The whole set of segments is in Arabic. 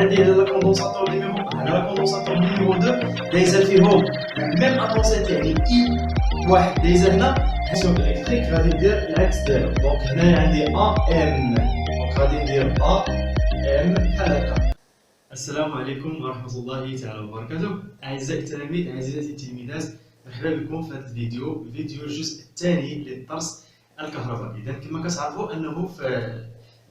عندي هنا لا كوندونساتور نيميرو 1 هنا لا كوندونساتور نيميرو 2 دايزه فيهم ميم انتونسيتي يعني اي واحد دايزه هنا التونسيون الكتريك غادي ندير العكس ديالو. دونك هنايا عندي ا ام، دونك غادي ندير ا ام بحال هكا. السلام عليكم ورحمة الله تعالى وبركاته. أعزائي التلاميذ أعزائي التلميذات، مرحبا بكم في هذا الفيديو الجزء الثاني للدرس الكهربائي. إذا كما كتعرفوا أنه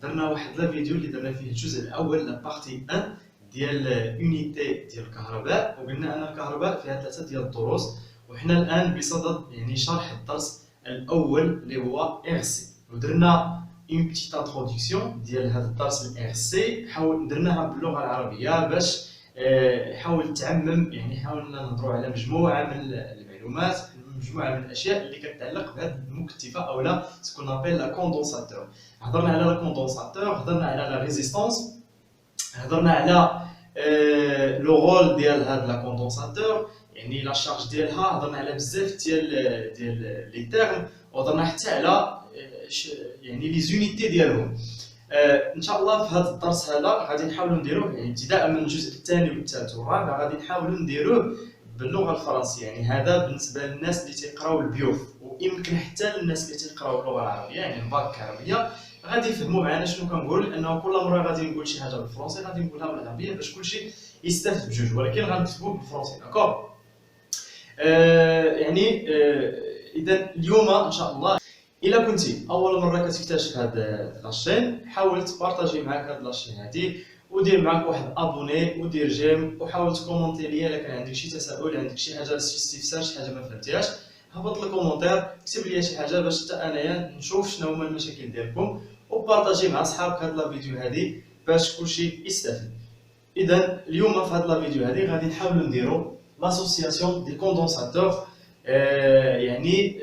درنا واحد لا فيديو اللي درنا فيه الجزء الأول لا بارتي 1 ديال يونيتي ديال الكهرباء، وقلنا أن الكهرباء فيها 3 ديال الدروس، وحنا الآن بصدد يعني شرح الدرس الأول اللي هو RC، ودرنا اون بتيت انتروداكسيون ديال هذا الدرس الار سي، درناها باللغه العربيه باش حاول تعمم، يعني حاولنا نهضروا على مجموعه من المعلومات، مجموعه من الاشياء اللي كتعلق بهذه المكتفه او لا سكون ابل لا كوندونساتور. هضرنا على لا كوندونساتور، هضرنا على لا ريزيستانس، هضرنا على لو رول ديال هاد لا كوندونساتور يعني لا شارج ديالها، هضرنا على بزاف ديال لي تيرم، وهضرنا حتى على يعني لي زونيتي ديالهم. ان شاء الله في هذا الدرس هذا غادي نحاولوا نديروه يعني ابتداء من الجزء الثاني والثالث والرابع غادي نحاولوا نديروه باللغه الفرنسيه. يعني هذا بالنسبه للناس اللي تيقراو البيوف، ويمكن حتى للناس اللي تيقراو اللغه العربيه يعني الباك كهربيه غادي يفهموا معنا شنو كنقول، لانه كل مره غادي نقول شي حاجه بالفرنسي غادي نقولها بالعربيه باش كلشي يستافد بجوج، ولكن غنكتبوه بالفرنسي. داكور اذا اليوم ان شاء الله الا كنتي اول مره كتكتشف هاد لاشين، حاول تبارطاجي معاك هاد لاشين هادي، ودير معاك واحد ابوني ودير جيم، وحاول تكومونتي ليا الا كان عندك شي تساؤل، عندك شي حاجه شي استفسار، شي حاجه ما فهمتيهاش، هبط الكومونتير كتب ليا شي حاجه باش حتى انايا نشوف شنو هما المشاكل ديالكم، وبارطاجي مع صحابك هاد لا فيديو هادي باش كلشي يستافد. اذا اليوم في هاد لا فيديو هادي غادي نحاولوا نديروا لاسوسياسيون دي كوندونساتور، يعني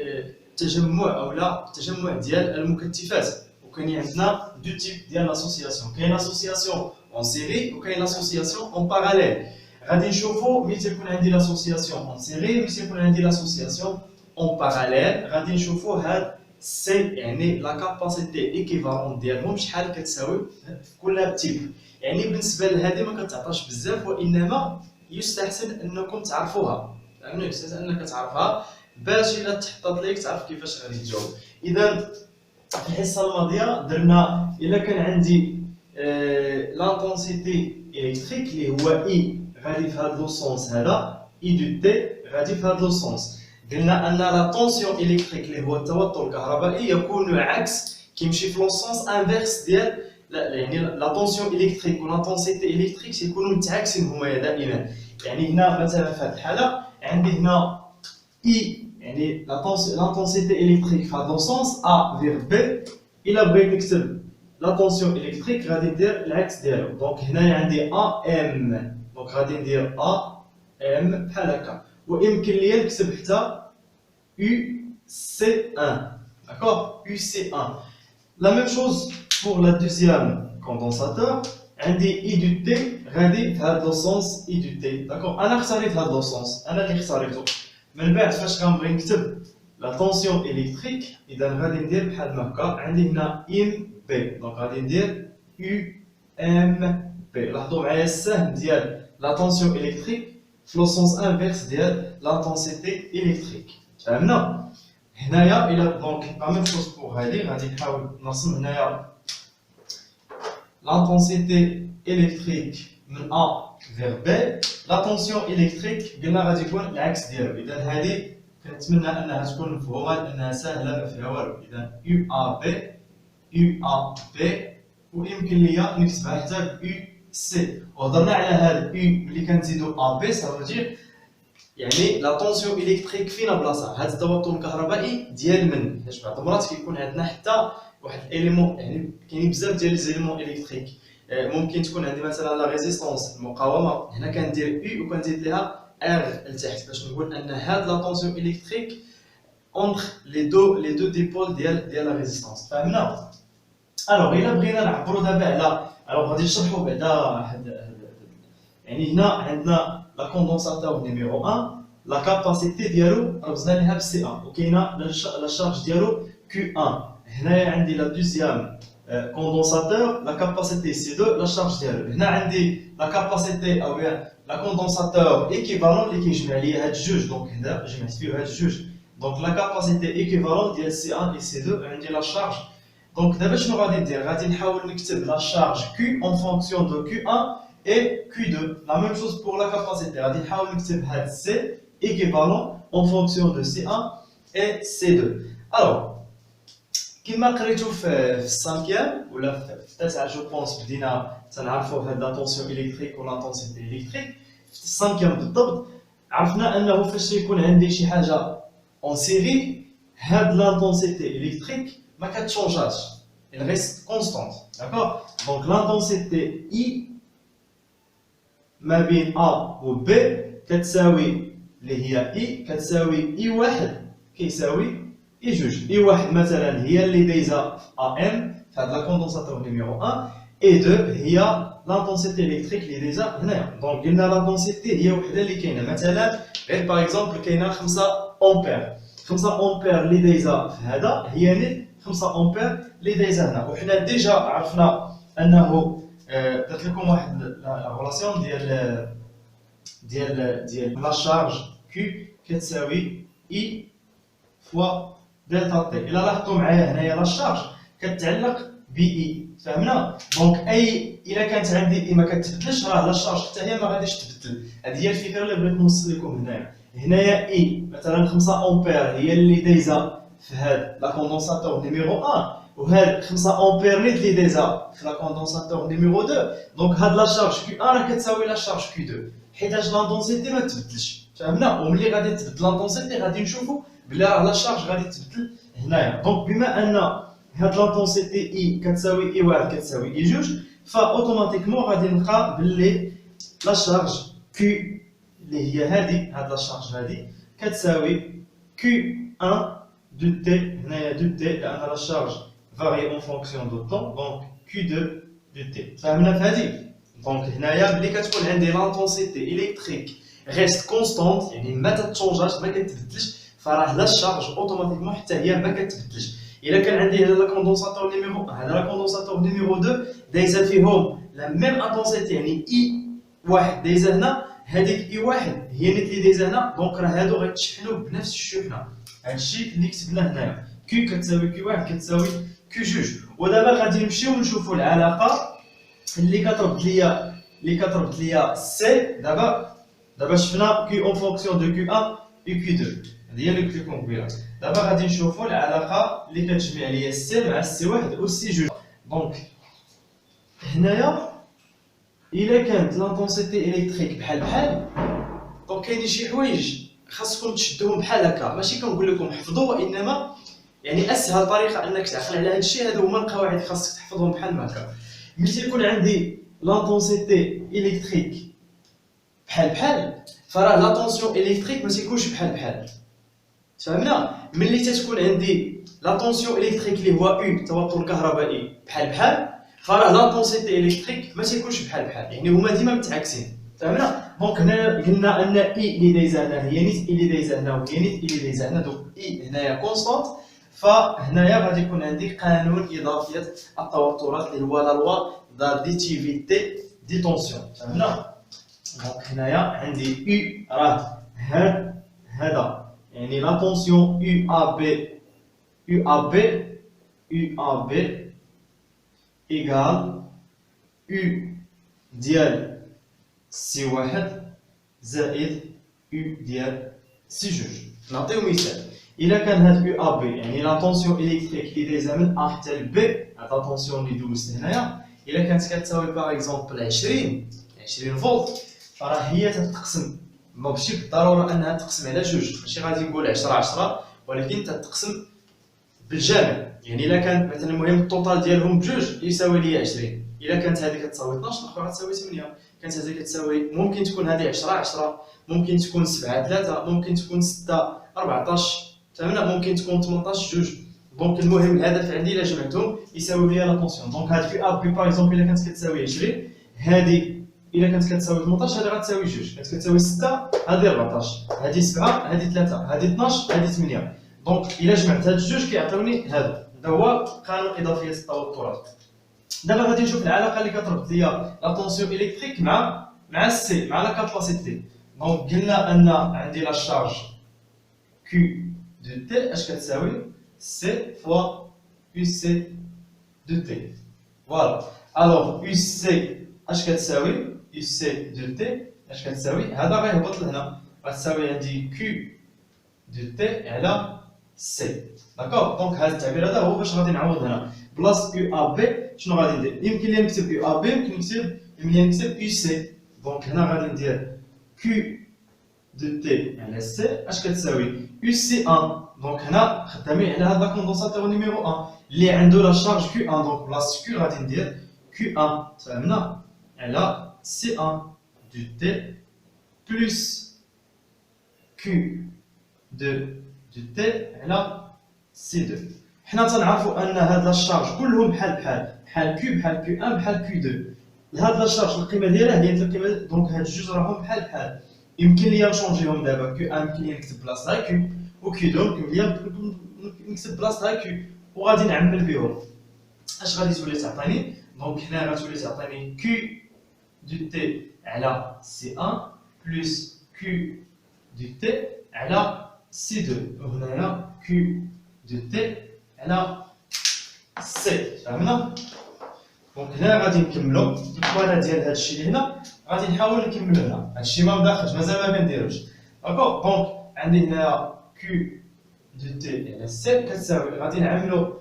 تجمع او لا تجمع ديال المكثفات. وكاين عندنا دو تيب ديال لاسوسياسيون، كاين لاسوسياسيون اون سيري وكاين لاسوسياسيون اون باراليل. غادي نشوفوا ملي تكون عندي لاسوسياسيون اون سيري ملي تكون عندي لاسوسياسيون اون باراليل، غادي نشوفوا هاد سي يعني لا كاباسيتي ايكيفالون ديالهم شحال كتساوي في كل تيب. يعني بالنسبه لهذه ما كتعطاش بزاف، وانما يستحسن انكم تعرفوها، لانه يستحسن انك تعرفها باش الا تحطات ليك تعرف كيفاش غادي تجاوب. اذا في الحصه الماضيه درنا الا كان عندي لانتونسيتي الكتريك اللي هو اي غادي في هذا لو سونس، هذا اي دو تي غادي في هذا لو سونس. قلنا ان لا طونسيون الكتريك اللي هو التوتر الكهربائي يكون عكس، كيمشي في لو سونس انفيرس ديال يعني لا طونسيون الكتريك والانتونسيتي الكتريك يكونوا متعاكسين هما دائما. يعني هنا مثلا في هذه الحاله عندي هنا اي يعني l'intensité électrique dans le sens A vers B. إلا بغيت نكتب la tension électrique غادي ندير العكس ديالو. دونك هنايا عندي AM، دونك غادي ندير AM بحال هكا، ويمكن ليا نكتب حتى UC1. داكور UC1. La même chose pour la deuxième condensateur، عندي I du T غادي في هذا السونس I du T. داكور أنا اختاريت هذا السونس، أنا اللي اختاريته. من بعد فاش غنبغي نكتب لا طونسيون الكتريك، اذا غادي ندير بحال ما هكا، عندي هنا ام بي، دونك غادي ندير يو ام بي. لاحظوا معايا السهم ديال لا طونسيون الكتريك في لو سونس انفيرس ديال لانتونسيتي الكتريك. فهمنا؟ هنايا الى دونك لا ميم شوز بوغ هادي، غادي نحاول نرسم هنايا لانتونسيتي الكتريك من A vers B. لا طونسيون الكتريك قلنا غادي يكون العكس ديالو. اذا هذه كنتمنى انها تكون مفهومه لانها سهله ما فيها والو. اذا يو ا بي ويمكن ليا نكتبها حتى يو سي. وهضرنا على هذا يو اللي كنزيدو ا بي سافودير يعني لا طونسيون الكتريك فينا بلاصه، هذا التوتر الكهربائي ديال من، حيت بعض المرات كيكون عندنا حتى واحد الاليمون، يعني كاينين بزاف ديال لي زيليمون الكتريك. ممكن تكون عندي مثلا لا ريزيستانس المقاومه، هنا كندير اي وكنزيد لها ار لتحت باش نقول ان هاد لا طونسيون الكتريك اونتر لي دو ديبول ديال لا ريزيستانس. فهمنا؟ الوغ الا بغينا نعبروا دابا على غادي نشرحوا بعدا يعني هنا عندنا لا كوندونساتور نيميرو 1 لا كاباسيتي ديالو رمزنا ليها بسي 1، وكاينه لا شارج ديالو كيو 1. هنايا عندي لا دوزيام condensateur, la capacité C2, la charge ديالو. هنا عندي la capacité ou bien la condensateur équivalent اللي كيجمع لي هاد الجوج. دونك هنا جمعت فيه هاد الجوج. دونك la capacité équivalente ديال C1 et C2 عندي la charge. دونك دابا شنو غادي ندير؟ غادي نحاول نكتب la charge Q en fonction de Q1 et Q2. La même chose pour la capacité. غادي نحاول نكتب هاد C équivalent en fonction de C1 et C2. Alors كما قريتو في السانكيام ولا في التاسعه جو بونس بدينا تنعرفوا هاد لاتونسيون الكتريك ولا لاتونسيتي الكتريك. في السانكيام بالضبط عرفنا انه فاش يكون عندي شي حاجه اون سيري هاد لاتونسيتي الكتريك ما كتشونجاش، elle reste constante. D'accord? Donc l'intensité I ما بين A و B كتساوي اللي هي I كتساوي I1 كيساوي I2. I1 مثلا هي اللي دايزه في AM في هاد لا كوندونساتور نيميرو 1 et 2 هي l'intensité électrique اللي دايزه هنايا. دونك قلنا لاتونسيتي هي وحده اللي كاينه مثلا غير باغ اكزومبل كاينه 5 امبير. 5 امبير اللي دايزه في هذا هي نيت 5 امبير اللي دايزه هنا. وحنا ديجا عرفنا انه درت لكم واحد لا ريلاسيون ديال لا شارج كيو كتساوي اي فوا دلتا تي. الا لاحظتوا معايا هنايا لا شارج كتعلق بي اي، فهمنا؟ دونك اي الا كانت عندي اي ما كتبدلش راه لا شارج حتى هي ما غاديش تبدل. هذه هي الفكره اللي بغيت نوصل لكم هنايا. هنايا اي مثلا 5 امبير هي اللي دايزه في هاد لا كوندونساتور نيميرو 1 وهاد 5 امبير نيت اللي دايزه في لا كوندونساتور نيميرو 2. دونك هاد لا شارج كيو 1 راه كتساوي لا شارج كيو 2 حيتاش لانتونسيتي ما تبدلش، فهمنا؟ وملي غادي تبدل لانتونسيتي غادي نشوفوا بلي راه لا شارج غادي تبدل هنايا. دونك بما ان هاد لانتونسيتي اي كتساوي اي واحد كتساوي اي جوج فاوتوماتيكمون غادي نلقى بلي لا شارج كيو اللي هي هاد لا شارج هادي كتساوي كيو 1 دو تي. هنايا دو تي لان لا شارج فاري اون فونكسيون دو طون. دونك كيو 2 دو تي. فهمنا في هادي؟ دونك هنايا ملي كتكون عندي لانتونسيتي الكتريك ريست كونستونت يعني ما تتشونجاش ما كتبدلش فراه لا شارج اوتوماتيكمون حتى هي ما كتبدلش. الا كان عندي هذا لا كوندونساتور نيميرو هذا لا كوندونساتور نيميرو 2 دايزه فيهم لا ميم انتونسيتي يعني اي واحد دايزه هنا هذيك اي واحد هي نيت اللي دايزه هنا. دونك راه هادو غيتشحنوا بنفس الشحنه. هادشي اللي كتبناه هنايا كيو كتساوي كيو واحد كتساوي كيو جوج. ودابا غادي نمشيو نشوفوا العلاقه اللي كتربط ليا سي. دابا شفنا كيو اون فونكسيون دو كيو 1 و كيو 2 هذه هي اللي قلت لكم قبيله. دابا غادي نشوفوا العلاقه اللي كتجمع ليا السي مع السي واحد و السي جوج. دونك هنايا الا كانت لانتونسيتي الكتريك بحال دونك كاينين شي حوايج خاصكم تشدوهم بحال هكا. ماشي كنقول لكم حفظوا وانما يعني اسهل طريقه انك تعقل على هذا الشيء هادو هما القواعد اللي خاصك تحفظهم بحال هكا. ملي تيكون عندي لانتونسيتي الكتريك بحال فراه لا طونسيون الكتريك ما تيكونش بحال. فهمنا؟ ملي تتكون عندي لا طونسيون الكتريك اللي هو او التوتر الكهربائي بحال فراه لا طونسيتي الكتريك ما تيكونش بحال يعني هما ديما متعاكسين. فهمنا؟ دونك هنا قلنا ان اي اللي دايزه هنا هي نيت اللي دايزه هنا وهي نيت اللي دايزه هنا. دونك اي هنايا كونستانت فهنايا غادي يكون عندي قانون اضافيه التوترات اللي هو لا لوا داديتيفيتي دي طونسيون. فهمنا؟ دونك هنايا عندي او راه هذا يعني لا طونسيون UAB إيكال U ديال سي واحد زائد U ديال سي جوج. نعطيو مثال. إلا كان هاد UAB يعني لا طونسيون إلكتريك اللي دايزة من A حتى ل B هاد لا طونسيون اللي دوزت هنايا إلا كانت كتساوي باغ إكزومبل 20 فولت فراه هي تتقسم ماشي بالضروره انها تقسم على جوج. ماشي غادي نقول 10 ولكن تتقسم بالجامع. يعني الا كان مثلا المهم التوتال ديالهم بجوج يساوي لي 20. الا كانت هذه كتساوي 12 الاخرى غتساوي 8. كانت هذه كتساوي ممكن تكون هذه 10 ممكن تكون 7 3 ممكن تكون 6 14 فهمنا ممكن تكون 18 جوج. دونك المهم الهدف عندي الا جمعتهم يساوي لي لا طونسيون. دونك هاد في اب باغ اكزومبل الا كانت كتساوي 20 هذه الا كانت كتساوي 18 هذه غتساوي جوج. كانت كتساوي 6 هذه 14 هذه 7 هذه 3 هذه 12 هذه 8. دونك الا جمعت هاد الجوج كيعطيوني هادو هذا هو قانون اضافيه التوترات. دابا غادي نشوف العلاقه اللي كتربط ليا لا طونسيون الكتريك مع السي مع لا كاباسيتي. دونك قلنا ان عندي لا شارج كيو دو تي اش كتساوي سي فوا يو سي دو تي. فوالا الوغ يو سي اش كتساوي يو سي دو تي اش كتساوي، هذا غيهبط لهنا غتساوي عندي كيو دو تي على سي. داكوغ دونك هذا التعبير هذا هو باش غادي نعوض هنا بلاص يو ا بي شنو غادي ندير؟ يمكن لي نكتب يو ا بي يمكن لي نكتب يو سي. دونك هنا غادي ندير كيو دو تي على سي اش كتساوي يو سي 1. دونك هنا خدامين على هذا كوندونساتور نيميرو 1 اللي عنده لا شارج كيو 1. دونك بلاص كيو غادي ندير كيو 1 فهمنا على سي 1 دو تي بلس كيو دو تي على سي 2. حنا تنعرفوا ان هاد لا شارج كلهم بحال كيو 1 بحال كيو 2. هاد لا شارج القيمه ديالها هي القيمه، دونك هاد الجوج راهم بحال. يمكن ليا نشونجيهم دابا كيو 1 يمكن ليا نكتب بلاصتها كيو، وكيو 2 يمكن ليا نكتب بلاصتها كيو، وغادي نعمل بهم. اش غادي تولي تعطيني؟ دونك هنا غتولي تعطيني كيو دو تي على سي 1 بلس كيو دو تي على سي 2، وهنايا كيو دو تي على سي. فهمنا؟ دونك هنا غادي نكملو الكوالا ديال هادشي اللي هنا غادي نحاول نكملو هنا. هادشي ما بداخلش مازال ما كنديروش. داكوغ دونك عندي هنايا كيو دو تي على سي كتساوي غادي نعملو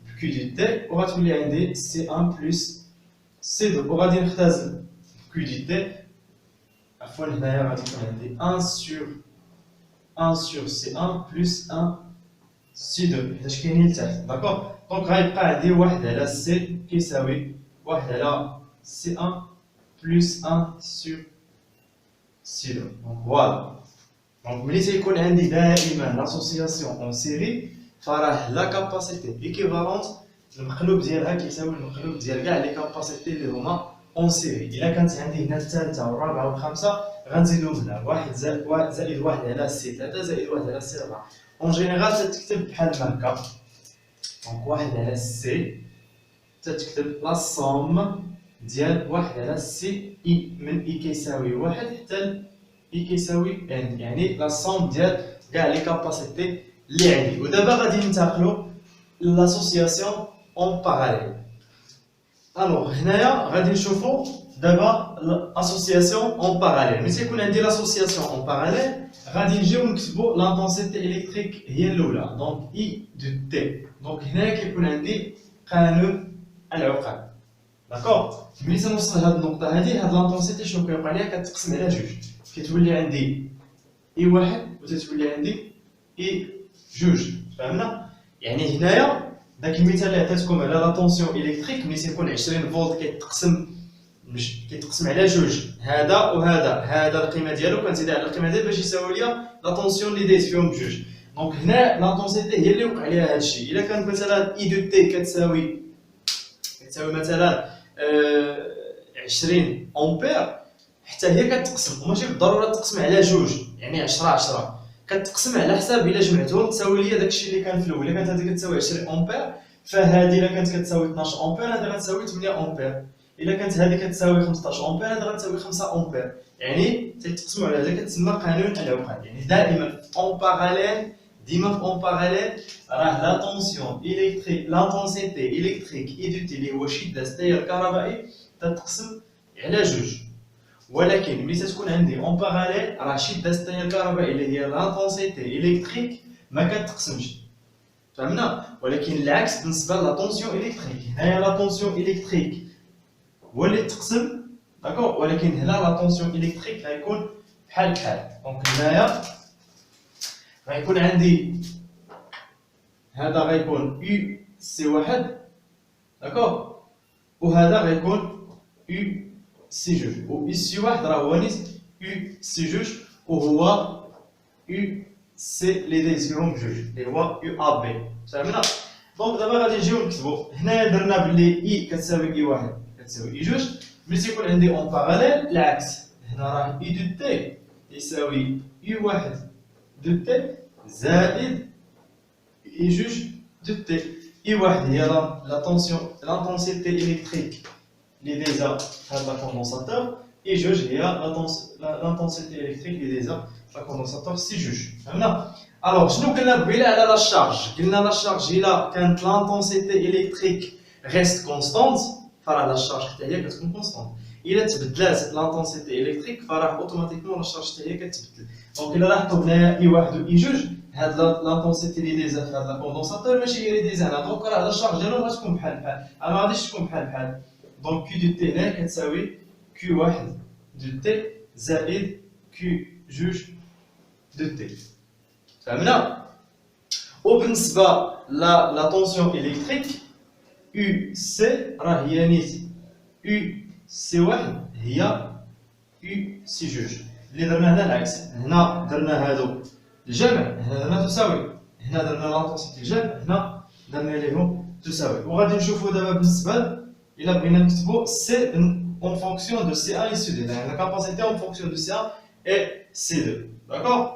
بكيو دو تي وغتولي عندي سي 1 بلس سي 2، وغادي نختزل كيو دو تي عفوا هنايا غادي يكون عندي 1 sur سي 1 بلس 1 سي 2 حيتاش كاينين لتحت. داكوغ دونك غيبقى عندي 1 على سي كيساوي 1 على سي 1 بلس 1 sur سي 2. دونك فوالا. دونك ملي تيكون عندي دائما لاسوسياسيون اون سيري فراه لا كاباسيتي ايكيفالونت المقلوب ديالها كيساوي المقلوب ديال كاع لي كاباسيتي اللي هما اون سيري. الا كانت عندي هنا الثالثه والرابعه والخامسه غنزيدهم هنا 1 زائد 1 على سي 3 زائد 1 على سي 4. اون جينيرال تتكتب بحال هكا. دونك 1 على سي تتكتب لا صوم ديال 1 على سي اي من اي كيساوي 1 حتى اي كيساوي ان، يعني لا صوم ديال كاع لي كاباسيتي اللي عندي. ودابا غادي ننتقلوا لاسوسياسيون اون باراليل. الوغ هنايا غادي نشوفوا دابا لاسوسياسيون اون باراليل. ملي تيكون عندي لاسوسياسيون اون باراليل غادي نجيو نكتبوا لانتونسيتي الكتريك هي الاولى، دونك اي دو تي. دونك هنايا كيكون عندي قانون العقد. داكوغ ملي تنوصل لهاد النقطه هادي هاد لانتونسيتي شنو كيوقع ليها؟ كتقسم على جوج، كتولي عندي اي واحد وتتولي عندي اي جوج. فهمنا؟ يعني هنايا داك المثال اللي عطيتكم على لا طونسيون الكتريك ملي تيكون 20 فولت كيتقسم على جوج، هذا وهذا، هذا القيمه ديالو كنزيد على القيمه ديالو باش يساوي ليا لا طونسيون اللي دايز فيهم بجوج. دونك هنا لا طونسيتي هي اللي وقع عليها هادشي. الا كانت مثلا اي دو تي كتساوي مثلا 20 امبير، حتى هي كتقسم وماشي بالضروره تقسم على جوج، يعني 10 كتقسم على حساب الا جمعتهم تساوي ليا داكشي اللي كان في الاول. الا كانت هذه كتساوي 20 امبير فهذه الا كانت كتساوي 12 امبير هذه غتساوي 8 امبير. الا كانت هذه كتساوي 15 امبير هذه غتساوي 5 امبير. يعني تيتقسموا على هذا كتسمى قانون العقد. يعني دائما اون باراليل، ديما في اون باراليل راه لا طونسيون الكتريك لانتونسيتي الكتريك اي دو تي اللي هو شده التيار الكهربائي تتقسم على جوج. ولكن ملي تكون عندي اون باراليل راه شده التيار الكهربائي اللي هي لانتونسيتي الكتريك ما كتقسمش. فهمنا؟ ولكن العكس بالنسبه لا طونسيون الكتريك. هنايا لا طونسيون الكتريك هو اللي تقسم، داكوغ، ولكن هنا لا طونسيون الكتريك غيكون بحال. دونك هنايا غيكون عندي هذا غيكون يو سي واحد، داكوغ، وهذا غيكون يو سي جوج، و يو سي واحد راه هو نيت يو سي جوج وهو يو سي اللي دايز فيهم بجوج اللي هو يو ا بي. فهمنا؟ دونك دابا غادي نجيو نكتبو. هنايا درنا بلي اي كتساوي اي واحد كتساوي اي جوج. ملي تيكون عندي اون باراليل العكس، هنا راه اي دو تي يساوي اي واحد دو تي زائد اي جوج دو تي. I واحد هي la tension, l'intensité électrique اللي دايزه في هذا الكوندنساتور. I جوج هي l'intensité électrique اللي دايزه في الكوندنساتور سي جوج. فهمنا؟ الوغ شنو قلنا قبيله على لا شارج؟ قلنا لا شارج الا كانت l'intensité électrique reste constante فراه لا شارج حتى هي كتكون كونستانت. الا تبدلات لانتونسيتي الكتريك فراه اوتوماتيكمون لا شارج حتى هي كتبدل. دونك الا لاحظتوا هنايا اي واحد و اي جوج هاد لانتونسيتي اللي دايزه في هاد الكوندونساتور ماشي هي اللي دايزه هنا. دونك راه لا شارج ديالو غتكون بحال بحال، ما غاديش تكون بحال بحال. دونك كيو دو تي هنا كتساوي كيو واحد دو تي زائد كيو جوج دو تي. فهمنا؟ وبالنسبه لا طونسيون الكتريك U C راه هي نيت U C واحد هي U C جوج. اللي درنا هنا العكس، هنا درنا هادو الجمع، هنا درنا تساوي، هنا درنا لانتونسيتي الجمع، هنا درنا ليهم تساوي. وغادي نشوفو دابا بالنسبه إلا بغينا نكتبو سي اون فونكسيون دو سي 1 et سي 2، يعني لا كاباسيتي اون فونكسيون دو سي 1 et سي 2. داكوغ؟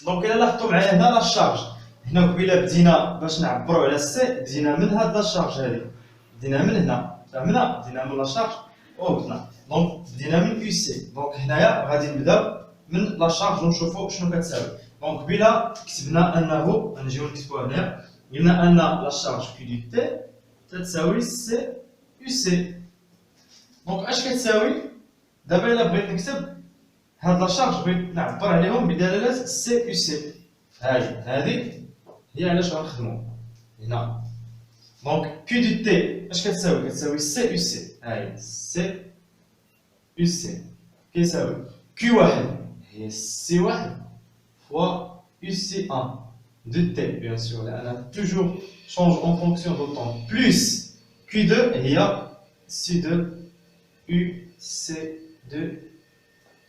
دونك إلا لاحظتو معايا هنا لا شارج، هنا قبيله بدينا باش نعبروا على السي بدينا من هاد لا شارج هادي، بدينا من هنا، فهمنا؟ بدينا من لا شارج وهبطنا، دونك بدينا من يو سي. دونك هنايا غادي نبداو من لا شارج ونشوفوا شنو كتساوي. دونك قبيله كتبنا انه غنجيو نكتبوها هنايا، قلنا ان لا شارج كي دو تي تتساوي سي يو سي. دونك اش كتساوي؟ دابا الا بغيت نكتب هاد لا شارج بغيت نعبر عليهم بدلاله سي يو سي، هذه هي علاش غنخدمو هنا. دونك كيو دو تي اش كتساوي؟ كتساوي سي يو سي، هاهي سي يو سي كيساوي كيو واحد هي سي واحد فوا يو سي 1 دو تي بيان سور لأنها توجور شونج اون فونكسيون دو طون، بلوس كيو 2 هي سي 2 يو سي 2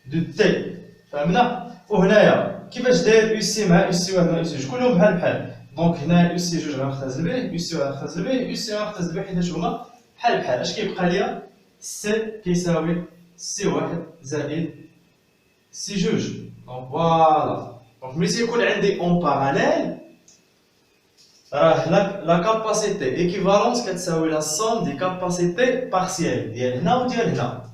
دو تي. فهمنا؟ وهنايا كيفاش داير يو سي مع يو سي واحد مع يو سي جوج كلهم بحال بحال. دونك هنا يو سي جوج غنختزل به، يو سي واحد غنختزل به، يو سي غنختزل به حيتاش هما بحال بحال. اش كيبقى ليا؟ سي كيساوي سي واحد زائد سي جوج. دونك فوالا. دونك ملي تيكون عندي اون باراليل راه لا كاباسيتي ايكيفالونس كتساوي لا سوم دي كاباسيتي بارسيال ديال هنا وديال هنا.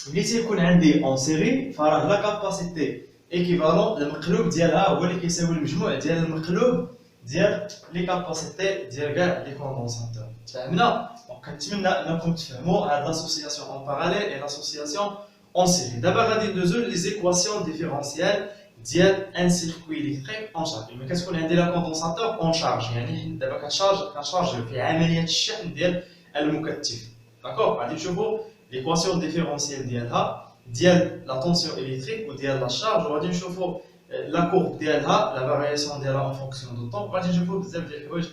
ملي تيكون عندي اون سيري فراه لا كاباسيتي ايكيفالون المقلوب ديالها هو اللي كيساوي المجموع ديال المقلوب ديال لي كاباسيتي ديال كاع لي كوندونساتور. فهمنا؟ دونك كنتمنى انكم تفهموا هاد لاسوسياسيون اون باراليل اي لاسوسياسيون اون سيري. دابا غادي ندوزو لي زيكواسيون ديفيرونسيال ديال ان سيركوي الكتريك اون شارج. ملي كتكون عندي لا كوندونساتور اون شارج يعني دابا كنشارج في عمليه الشحن ديال المكثف. داكوغ؟ غادي نشوفو ليكواسيون ديفيرونسيال ديالها ديال لا طونسيون الكتريك وديال لا شارج، وغادي نشوفو لا كورب ديالها لا فارياسيون ديالها اون فونكسيون دو طون. غادي نشوفو بزاف ديال الحوايج